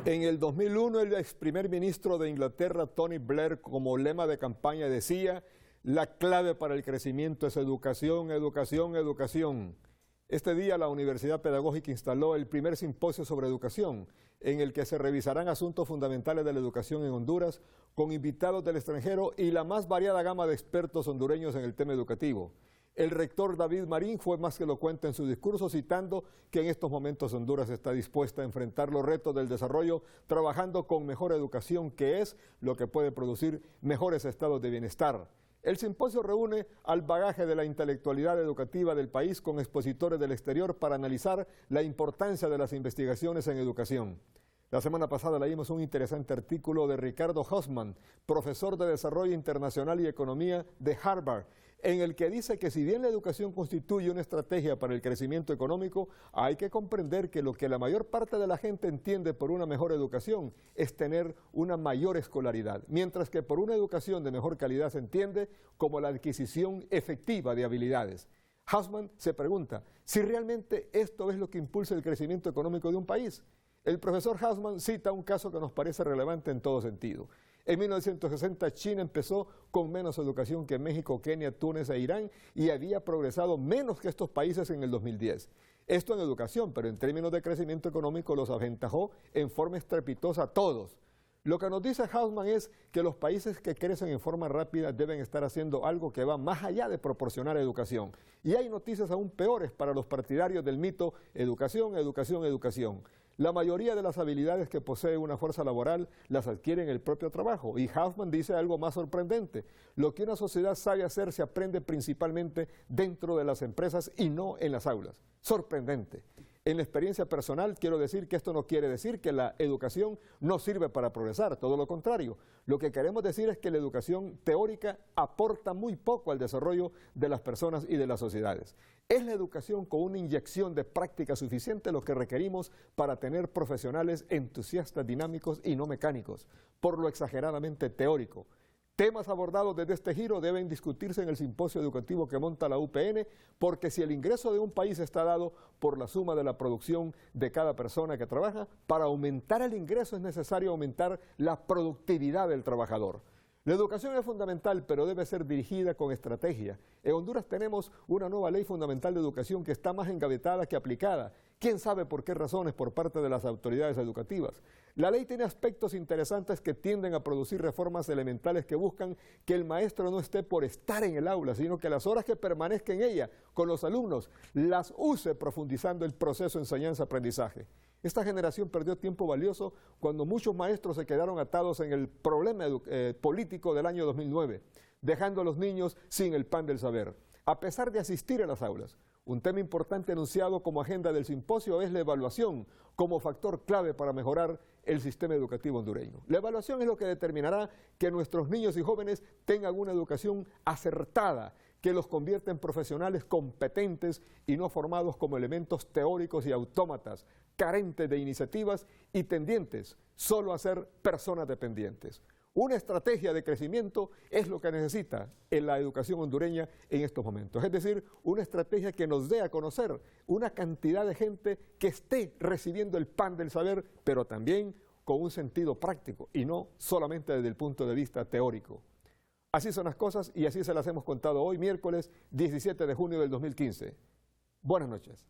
En el 2001, el ex primer ministro de Inglaterra, Tony Blair, como lema de campaña decía: la clave para el crecimiento es educación, educación, educación. Este día la Universidad Pedagógica instaló el primer simposio sobre educación, en el que se revisarán asuntos fundamentales de la educación en Honduras, con invitados del extranjero y la más variada gama de expertos hondureños en el tema educativo. El rector David Marín fue más que elocuente en su discurso, citando que en estos momentos Honduras está dispuesta a enfrentar los retos del desarrollo, trabajando con mejor educación, que es lo que puede producir mejores estados de bienestar. El simposio reúne al bagaje de la intelectualidad educativa del país con expositores del exterior para analizar la importancia de las investigaciones en educación. La semana pasada leímos un interesante artículo de Ricardo Hausmann, profesor de Desarrollo Internacional y Economía de Harvard, en el que dice que si bien la educación constituye una estrategia para el crecimiento económico, hay que comprender que lo que la mayor parte de la gente entiende por una mejor educación es tener una mayor escolaridad, mientras que por una educación de mejor calidad se entiende como la adquisición efectiva de habilidades. Hausmann se pregunta si realmente esto es lo que impulsa el crecimiento económico de un país. El profesor Hausmann cita un caso que nos parece relevante en todo sentido. En 1960 China empezó con menos educación que México, Kenia, Túnez e Irán y había progresado menos que estos países en el 2010. Esto en educación, pero en términos de crecimiento económico los aventajó en forma estrepitosa a todos. Lo que nos dice Hausmann es que los países que crecen en forma rápida deben estar haciendo algo que va más allá de proporcionar educación. Y hay noticias aún peores para los partidarios del mito educación, educación, educación. La mayoría de las habilidades que posee una fuerza laboral las adquiere en el propio trabajo. Y Hausmann dice algo más sorprendente: lo que una sociedad sabe hacer se aprende principalmente dentro de las empresas y no en las aulas. Sorprendente. En la experiencia personal quiero decir que esto no quiere decir que la educación no sirve para progresar, todo lo contrario. Lo que queremos decir es que la educación teórica aporta muy poco al desarrollo de las personas y de las sociedades. Es la educación con una inyección de práctica suficiente lo que requerimos para tener profesionales entusiastas, dinámicos y no mecánicos, por lo exageradamente teórico. Temas abordados desde este giro deben discutirse en el simposio educativo que monta la UPN, porque si el ingreso de un país está dado por la suma de la producción de cada persona que trabaja, para aumentar el ingreso es necesario aumentar la productividad del trabajador. La educación es fundamental, pero debe ser dirigida con estrategia. En Honduras tenemos una nueva ley fundamental de educación que está más engavetada que aplicada. ¿Quién sabe por qué razones por parte de las autoridades educativas? La ley tiene aspectos interesantes que tienden a producir reformas elementales que buscan que el maestro no esté por estar en el aula, sino que las horas que permanezca en ella con los alumnos las use profundizando el proceso de enseñanza-aprendizaje. Esta generación perdió tiempo valioso cuando muchos maestros se quedaron atados en el problema político del año 2009, dejando a los niños sin el pan del saber, a pesar de asistir a las aulas. Un tema importante anunciado como agenda del simposio es la evaluación como factor clave para mejorar el sistema educativo hondureño. La evaluación es lo que determinará que nuestros niños y jóvenes tengan una educación acertada, que los convierte en profesionales competentes y no formados como elementos teóricos y autómatas, carentes de iniciativas y tendientes solo a ser personas dependientes. Una estrategia de crecimiento es lo que necesita en la educación hondureña en estos momentos. Es decir, una estrategia que nos dé a conocer una cantidad de gente que esté recibiendo el pan del saber, pero también con un sentido práctico y no solamente desde el punto de vista teórico. Así son las cosas y así se las hemos contado hoy, miércoles 17 de junio del 2015. Buenas noches.